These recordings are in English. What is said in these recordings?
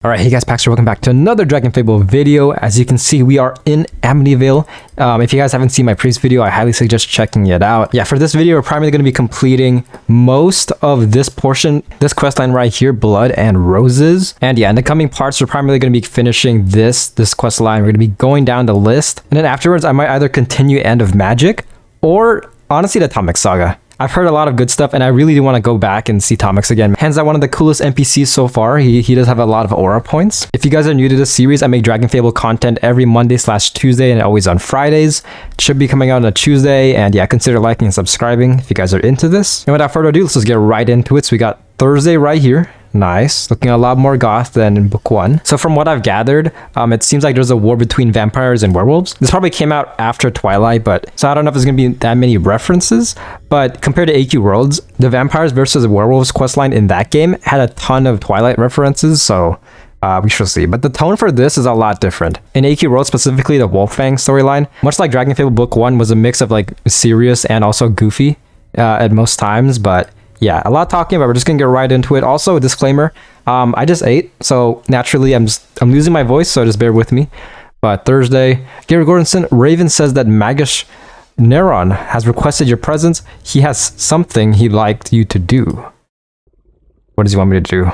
Alright, hey guys, PacksForAll, welcome back to another DragonFable video. As you can see, we are in Amityvale. If you guys haven't seen my previous video, I highly suggest checking it out. Yeah, for this video, we're primarily going to be completing most of this portion, this questline right here, Blood and Roses. And yeah, in the coming parts, we're primarily going to be finishing this questline. We're going to be going down the list. And then afterwards, I might either continue End of Magic or, honestly, the Atomic Saga. I've heard a lot of good stuff, and I really do want to go back and see Tomix again. Hands down, one of the coolest NPCs so far. He does have a lot of aura points. If you guys are new to this series, I make DragonFable content every Monday/Tuesday and always on Fridays. It should be coming out on a Tuesday, and yeah, consider liking and subscribing if you guys are into this. And without further ado, let's just get right into it. So we got Thursday right here. Nice. Looking a lot more goth than in book 1. So from what I've gathered, it seems like there's a war between vampires and werewolves. This probably came out after Twilight, so I don't know if there's going to be that many references. But compared to AQ Worlds, the vampires versus the werewolves questline in that game had a ton of Twilight references, so we shall see. But the tone for this is a lot different. In AQ Worlds, specifically the Wolfang storyline, much like DragonFable book 1 was a mix of like serious and also goofy at most times, but yeah, a lot talking about. We're just gonna get right into it. Also, a disclaimer: I just ate, so naturally I'm losing my voice, so just bear with me. But Thursday, Gary Gordonson, Raven says that Magish Neron has requested your presence. He has something he'd like you to do. What does he want me to do?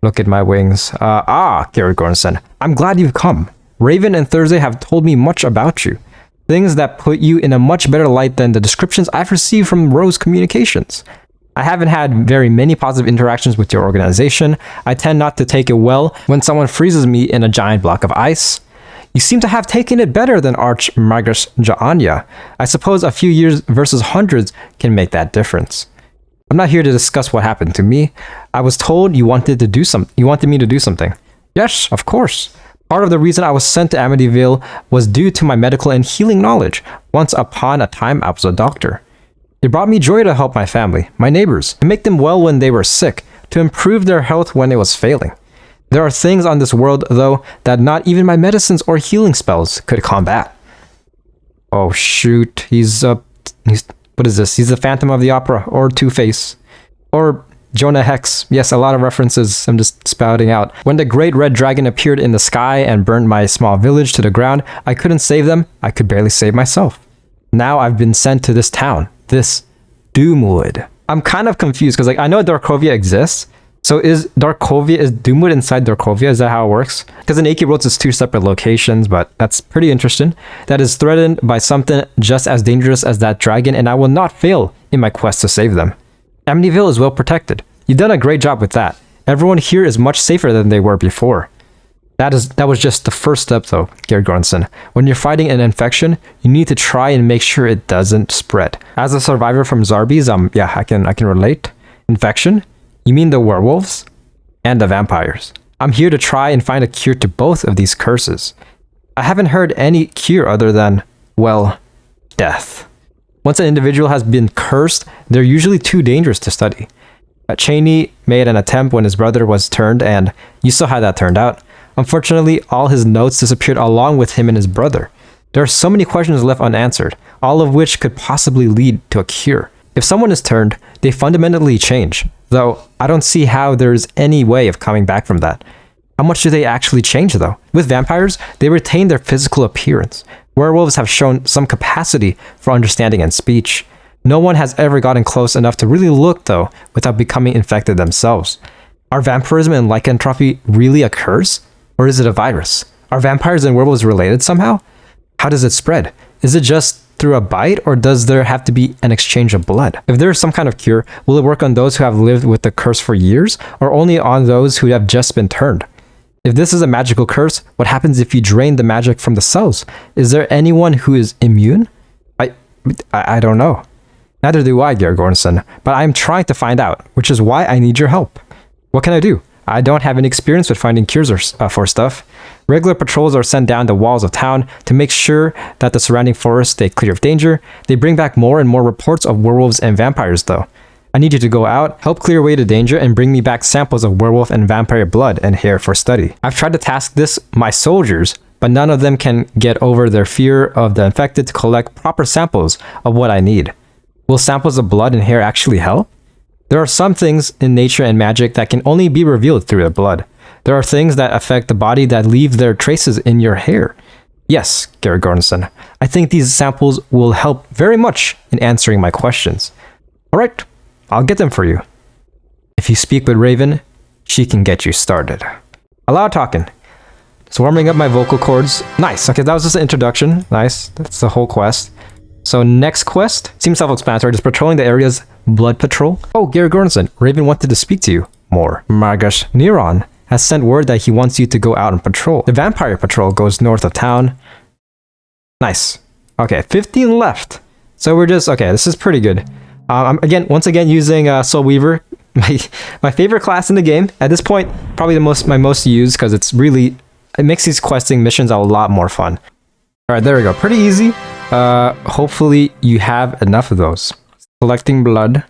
Look at my wings. Gary Gordonson, I'm glad you've come. Raven and Thursday have told me much about you. Things that put you in a much better light than the descriptions I've received from Rose Communications. I haven't had very many positive interactions with your organization. I tend not to take it well when someone freezes me in a giant block of ice. You seem to have taken it better than Archmagus Jaanya. I suppose a few years versus hundreds can make that difference. I'm not here to discuss what happened to me. I was told you wanted me to do something. Yes, of course. Part of the reason I was sent to Amityvale was due to my medical and healing knowledge. Once upon a time, I was a doctor. It brought me joy to help my family, my neighbors, to make them well when they were sick, to improve their health when it was failing. There are things on this world, though, that not even my medicines or healing spells could combat. Oh shoot, he's what is this? He's the Phantom of the Opera, or Two-Face, or Jonah Hex. Yes, a lot of references I'm just spouting out. When the great red dragon appeared in the sky and burned my small village to the ground, I couldn't save them. I could barely save myself. Now I've been sent to this town, this Doomwood. I'm kind of confused because I know Darkovia exists. So is Doomwood inside Darkovia? Is that how it works? Because in AQ Worlds it's 2 separate locations, but that's pretty interesting. That is threatened by something just as dangerous as that dragon, and I will not fail in my quest to save them. Amityvale is well protected. You've done a great job with that. Everyone here is much safer than they were before. That was just the first step though, Gary Gordonson. When you're fighting an infection, you need to try and make sure it doesn't spread. As a survivor from Zarbies, yeah, I can relate. Infection? You mean the werewolves? And the vampires. I'm here to try and find a cure to both of these curses. I haven't heard any cure other than, well, death. Once an individual has been cursed, they're usually too dangerous to study. Cheney made an attempt when his brother was turned, and you saw how that turned out. Unfortunately, all his notes disappeared along with him and his brother. There are so many questions left unanswered, all of which could possibly lead to a cure. If someone is turned, they fundamentally change, though I don't see how there's any way of coming back from that. How much do they actually change though? With vampires, they retain their physical appearance. Werewolves have shown some capacity for understanding and speech. No one has ever gotten close enough to really look, though, without becoming infected themselves. Are vampirism and lycanthropy really a curse? Or is it a virus? Are vampires and werewolves related somehow? How does it spread? Is it just through a bite, or does there have to be an exchange of blood? If there is some kind of cure, will it work on those who have lived with the curse for years, or only on those who have just been turned? If this is a magical curse, what happens if you drain the magic from the cells? Is there anyone who is immune? I don't know. Neither do I, Gary Gordonson, but I'm trying to find out, which is why I need your help. What can I do? I don't have any experience with finding cures for stuff. Regular patrols are sent down the walls of town to make sure that the surrounding forests stay clear of danger. They bring back more and more reports of werewolves and vampires, though. I need you to go out, help clear away the danger, and bring me back samples of werewolf and vampire blood and hair for study. I've tried to task this my soldiers, but none of them can get over their fear of the infected to collect proper samples of what I need. Will samples of blood and hair actually help? There are some things in nature and magic that can only be revealed through the blood. There are things that affect the body that leave their traces in your hair. Yes, Gary Gordonson, I think these samples will help very much in answering my questions. Alright, I'll get them for you. If you speak with Raven, she can get you started. A lot of talking. Just warming up my vocal cords. Nice, okay, that was just an introduction. Nice, that's the whole quest. So next quest, seems self-explanatory, just patrolling the area's blood patrol. Oh, Gary Gordonson, Raven wanted to speak to you more. Margus Neron has sent word that he wants you to go out and patrol. The vampire patrol goes north of town. Nice. Okay, 15 left. So we're just, okay, this is pretty good. I'm once again using Soul Weaver, my favorite class in the game. At this point, probably my most used because it makes these questing missions a lot more fun. All right, there we go. Pretty easy. Hopefully you have enough of those. Collecting blood.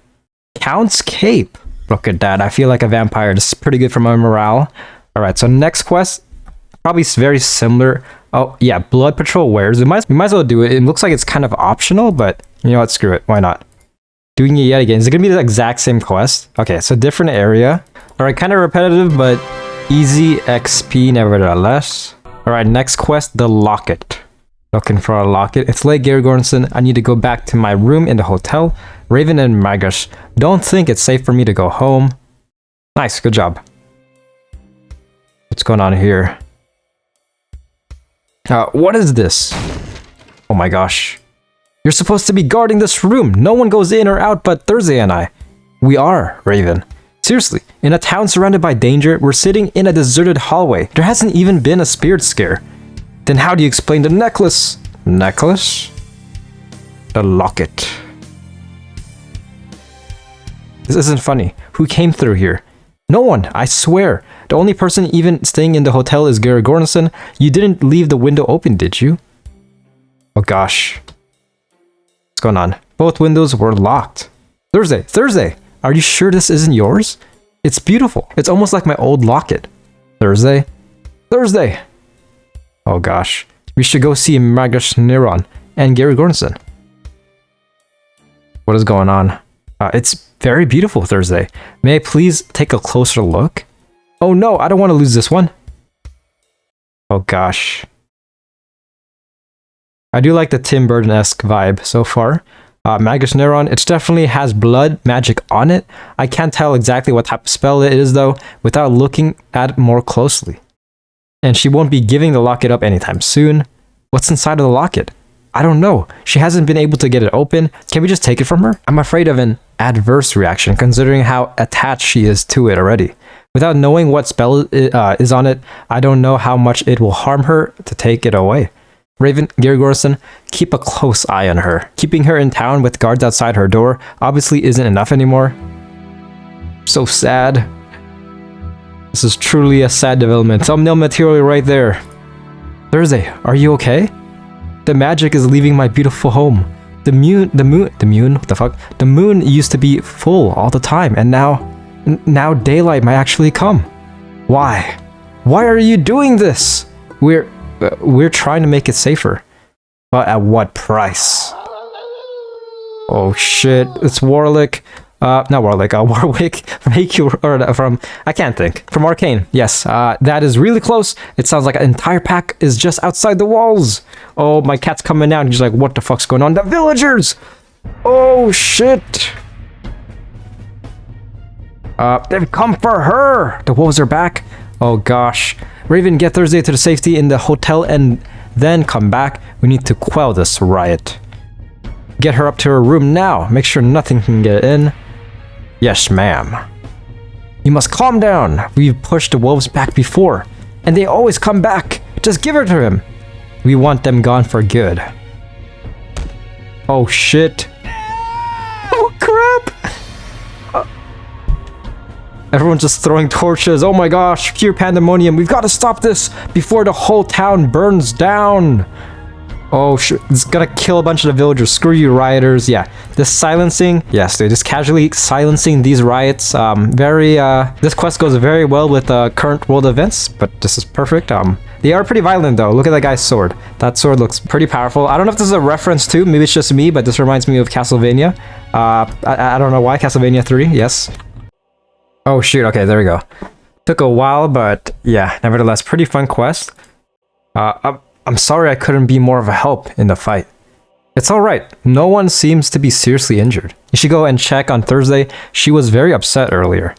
Count's Cape. Look at that. I feel like a vampire. This is pretty good for my morale. All right, so next quest, probably very similar. Oh, yeah, blood patrol wares. We might as well do it. It looks like it's kind of optional, but you know what? Screw it. Why not? Doing it yet again. Is it going to be the exact same quest? Okay, so different area. All right, kind of repetitive, but easy XP nevertheless. All right, next quest, the locket. Looking for a locket. It's late, Gary Gordonson. I need to go back to my room in the hotel. Raven and Margus don't think it's safe for me to go home. Nice, good job. What's going on here? What is this? Oh my gosh. You're supposed to be guarding this room. No one goes in or out but Thursday and I. We are, Raven. Seriously, in a town surrounded by danger, we're sitting in a deserted hallway. There hasn't even been a spirit scare. Then how do you explain the necklace? Necklace? The locket. This isn't funny. Who came through here? No one, I swear. The only person even staying in the hotel is Gary Gordonson. You didn't leave the window open, did you? Oh gosh. What's going on? Both windows were locked. Thursday! Are you sure this isn't yours? It's beautiful. It's almost like my old locket. Thursday! Oh gosh. We should go see Margus Neron and Gary Gordonson. What is going on? It's very beautiful, Thursday. May I please take a closer look? Oh no, I don't want to lose this one. Oh gosh. I do like the Tim Burton-esque vibe so far. Margus Neron, it definitely has blood magic on it. I can't tell exactly what type of spell it is though, without looking at it more closely. And she won't be giving the locket up anytime soon. What's inside of the locket? I don't know. She hasn't been able to get it open. Can we just take it from her? I'm afraid of an adverse reaction considering how attached she is to it already. Without knowing what spell is on it, I don't know how much it will harm her to take it away. Raven, Gary Gordonson, keep a close eye on her. Keeping her in town with guards outside her door obviously isn't enough anymore. So sad. This is truly a sad development. Thumbnail material right there. Thursday, are you okay? The magic is leaving my beautiful home. The moon, what the fuck? The moon used to be full all the time, and now daylight might actually come. Why? Why are you doing this? We're trying to make it safer. But at what price? Oh shit, it's Warwick. Not Warwick, Warwick from I can't think. From Arcane. Yes, that is really close. It sounds like an entire pack is just outside the walls. Oh, my cat's coming out and he's like, what the fuck's going on? The villagers! Oh shit! They've come for her! The wolves are back. Oh gosh. Raven, get Thursday to the safety in the hotel and then come back. We need to quell this riot. Get her up to her room now. Make sure nothing can get in. Yes, ma'am. You must calm down. We've pushed the wolves back before, and they always come back. Just give her to him. We want them gone for good. Oh shit. Oh crap. Everyone's just throwing torches. Oh my gosh, pure pandemonium. We've got to stop this before the whole town burns down. Oh shit, it's gonna kill a bunch of the villagers. Screw you, rioters. Yeah, this silencing. Yes, dude, just casually silencing these riots. This quest goes very well with current world events, but this is perfect. They are pretty violent though. Look at that guy's sword. That sword looks pretty powerful. I don't know if this is a reference to, maybe it's just me, but this reminds me of Castlevania. I don't know why. Castlevania 3, yes. Oh shoot, okay, there we go. Took a while, but yeah, nevertheless, pretty fun quest. I'm sorry I couldn't be more of a help in the fight. It's alright, no one seems to be seriously injured. You should go and check on Thursday. She was very upset earlier.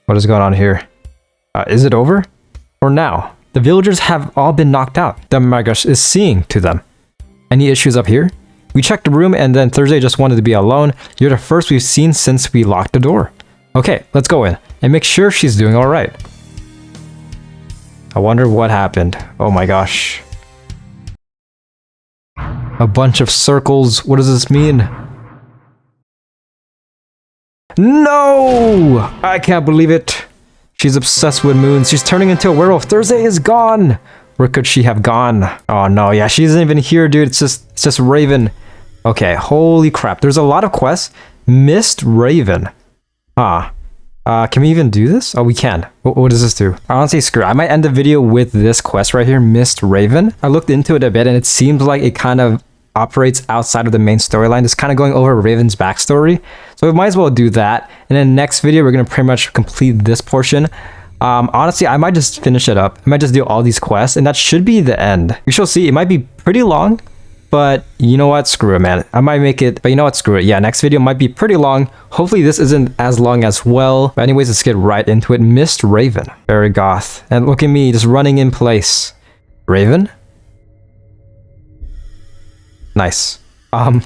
What is going on here? Is it over? Or now? The villagers have all been knocked out. The Magash is seeing to them. Any issues up here? We checked the room and then Thursday just wanted to be alone. You're the first we've seen since we locked the door. Okay, let's go in and make sure she's doing alright. I wonder what happened. Oh my gosh. A bunch of circles. What does this mean? No! I can't believe it. She's obsessed with moons. She's turning into a werewolf. Thursday is gone. Where could she have gone? Oh no, yeah, she isn't even here, dude. It's just Raven. Okay, holy crap. There's a lot of quests. Missed Raven. Can we even do this? Oh, we can. What does this do? Honestly, screw it. I might end the video with this quest right here, Missed Raven. I looked into it a bit and it seems like it kind of operates outside of the main storyline. It's kind of going over Raven's backstory. So we might as well do that. And then next video, we're going to pretty much complete this portion. Honestly, I might just finish it up. I might just do all these quests and that should be the end. We shall see. It might be pretty long, but you know what? Screw it, man. I might make it, but you know what? Screw it. Yeah, next video might be pretty long. Hopefully this isn't as long as well. But anyways, let's get right into it. Missed Raven. Very goth. And look at me just running in place. Raven? Nice. I'm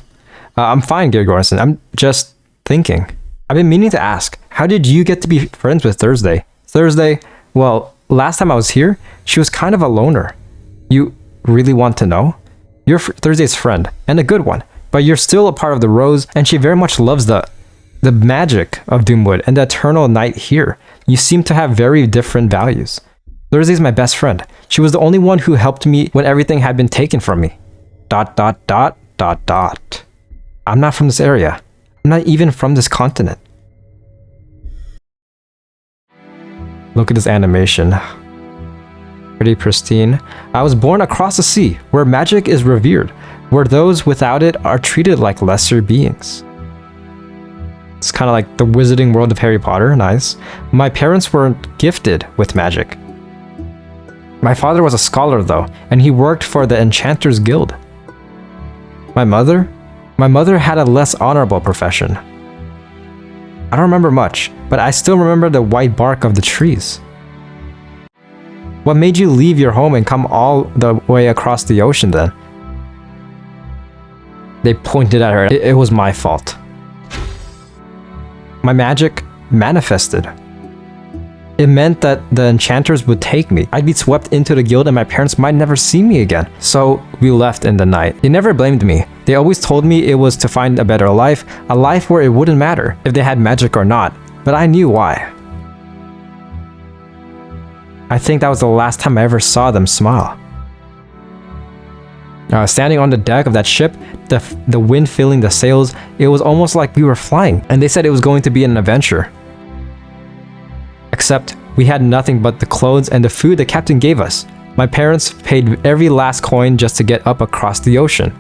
fine, Gary Gornson. I'm just thinking. I've been meaning to ask, how did you get to be friends with Thursday? Thursday, well, last time I was here, she was kind of a loner. You really want to know? You're Thursday's friend, and a good one, but you're still a part of the Rose, and she very much loves the magic of Doomwood and the eternal night here. You seem to have very different values. Thursday's my best friend. She was the only one who helped me when everything had been taken from me. ... I'm not from this area. I'm not even from this continent. Look at this animation. Pretty pristine. I was born across the sea, where magic is revered, where those without it are treated like lesser beings. It's kind of like the wizarding world of Harry Potter. Nice. My parents weren't gifted with magic. My father was a scholar though, and he worked for the Enchanters Guild. My mother? My mother had a less honorable profession. I don't remember much, but I still remember the white bark of the trees. What made you leave your home and come all the way across the ocean then? They pointed at her. It was my fault. My magic manifested. It meant that the enchanters would take me. I'd be swept into the guild and my parents might never see me again. So we left in the night. They never blamed me. They always told me it was to find a better life, a life where it wouldn't matter if they had magic or not. But I knew why. I think that was the last time I ever saw them smile. Standing on the deck of that ship, the wind filling the sails, it was almost like we were flying, and they said it was going to be an adventure. Except we had nothing but the clothes and the food the captain gave us. My parents paid every last coin just to get up across the ocean.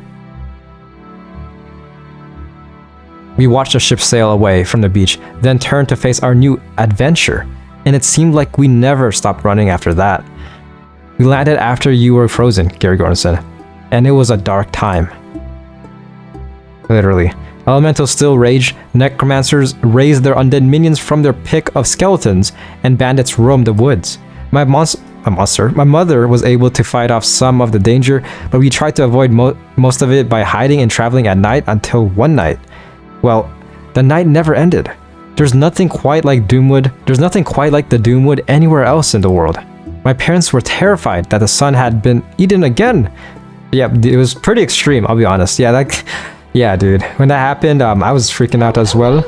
We watched the ship sail away from the beach, then turned to face our new adventure, and it seemed like we never stopped running after that. We landed after you were frozen, Gary Gordonson, and it was a dark time. Literally. Elementals still rage, necromancers raised their undead minions from their pick of skeletons, and bandits roamed the woods. My mother was able to fight off some of the danger, but we tried to avoid most of it by hiding and traveling at night until one night. Well, the night never ended. There's nothing quite like Doomwood. There's nothing quite like the Doomwood anywhere else in the world. My parents were terrified that the sun had been eaten again. Yeah, it was pretty extreme, I'll be honest. Yeah, dude. When that happened, I was freaking out as well.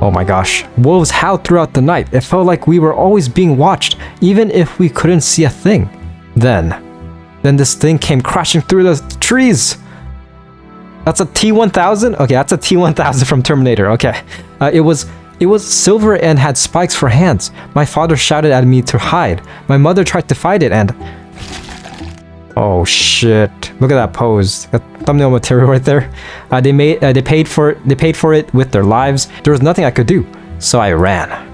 Oh my gosh. Wolves howled throughout the night. It felt like we were always being watched, even if we couldn't see a thing. Then this thing came crashing through the trees. That's a T-1000? Okay, that's a T-1000 from Terminator. Okay. It was It was silver and had spikes for hands. My father shouted at me to hide. My mother tried to fight it and... Oh shit. Look at that pose. That thumbnail material right there. They paid for it with their lives. There was nothing I could do, so I ran.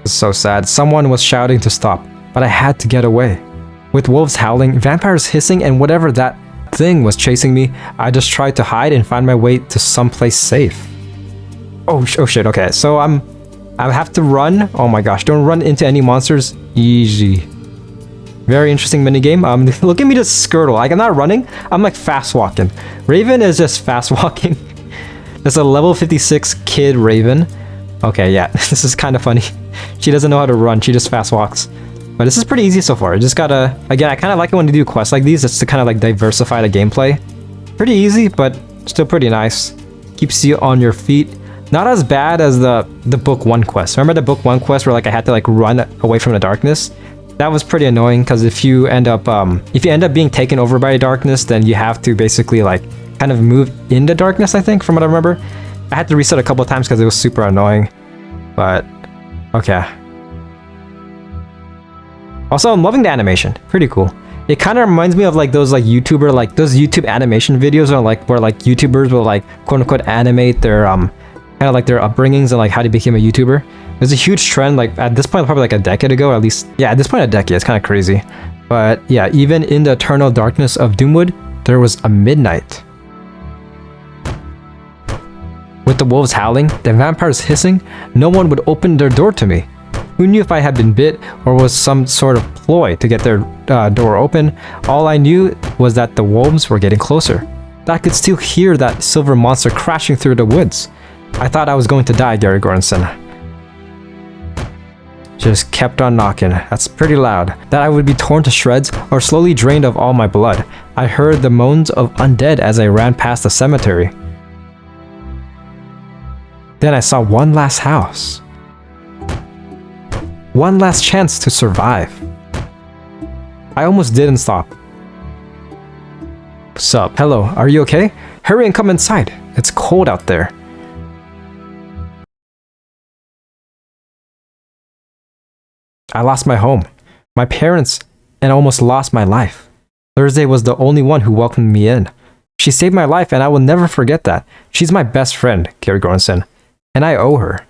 It's so sad. Someone was shouting to stop, but I had to get away. With wolves howling, vampires hissing, and whatever that thing was chasing me, I just tried to hide and find my way to someplace safe. Oh shit, okay. So I have to run. Oh my gosh, don't run into any monsters. Easy. Very interesting minigame. Look at me just skirtle. Like, I'm not running, I'm like fast walking. Raven is just fast walking. There's a level 56 kid Raven. Okay, yeah, this is kind of funny. She doesn't know how to run, she just fast walks. But this is pretty easy so far. You just gotta... Again, I kind of like it when you do quests like these, just to kind of like diversify the gameplay. Pretty easy, but still pretty nice. Keeps you on your feet. Not as bad as the book 1 quest. Remember the book 1 quest where like I had to like run away from the darkness? That was pretty annoying because if you end up being taken over by darkness, then you have to basically like kind of move in the darkness, I think, from what I remember. I had to reset a couple of times because it was super annoying. But okay. Also, I'm loving the animation. Pretty cool. It kind of reminds me of like those YouTube animation videos where like YouTubers will like quote unquote animate their kind of like their upbringings and like how they became a YouTuber. There's a huge trend like at this point probably like a decade ago, or at least, yeah, at this point a decade. It's kind of crazy. But yeah, even in the eternal darkness of Doomwood, there was a midnight. With the wolves howling, the vampires hissing, no one would open their door to me. Who knew if I had been bit or was some sort of ploy to get their door open? All I knew was that the wolves were getting closer. I could still hear that silver monster crashing through the woods. I thought I was going to die, Gary Goranson. Just kept on knocking. That's pretty loud. That I would be torn to shreds or slowly drained of all my blood. I heard the moans of undead as I ran past the cemetery. Then I saw one last house. One last chance to survive. I almost didn't stop. Sup? Hello, are you okay? Hurry and come inside. It's cold out there. I lost my home, my parents, and almost lost my life. Thursday was the only one who welcomed me in. She saved my life and I will never forget that. She's my best friend, Gary Goranson, and I owe her.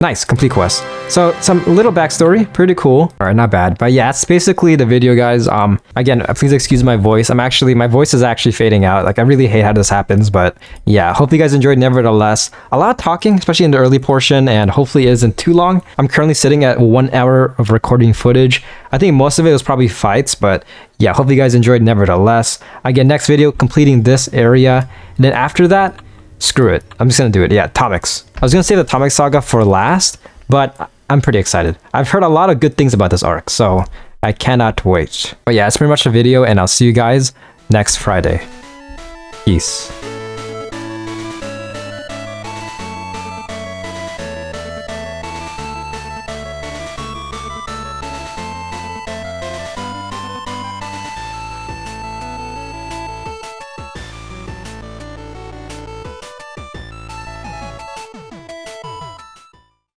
Nice, complete quest. So some little backstory, pretty cool. All right, not bad. But yeah, it's basically the video, guys. Again, please excuse my voice. My voice is actually fading out. Like, I really hate how this happens, but yeah, hope you guys enjoyed nevertheless. A lot of talking, especially in the early portion, and hopefully it isn't too long. I'm currently sitting at 1 hour of recording footage. I think most of it was probably fights, but yeah, hope you guys enjoyed nevertheless. Again, next video, completing this area. And then after that, screw it. I'm just gonna do it. Yeah, Tomix. I was gonna save the Tomix saga for last, but I'm pretty excited. I've heard a lot of good things about this arc, so I cannot wait. But yeah, that's pretty much the video, and I'll see you guys next Friday. Peace.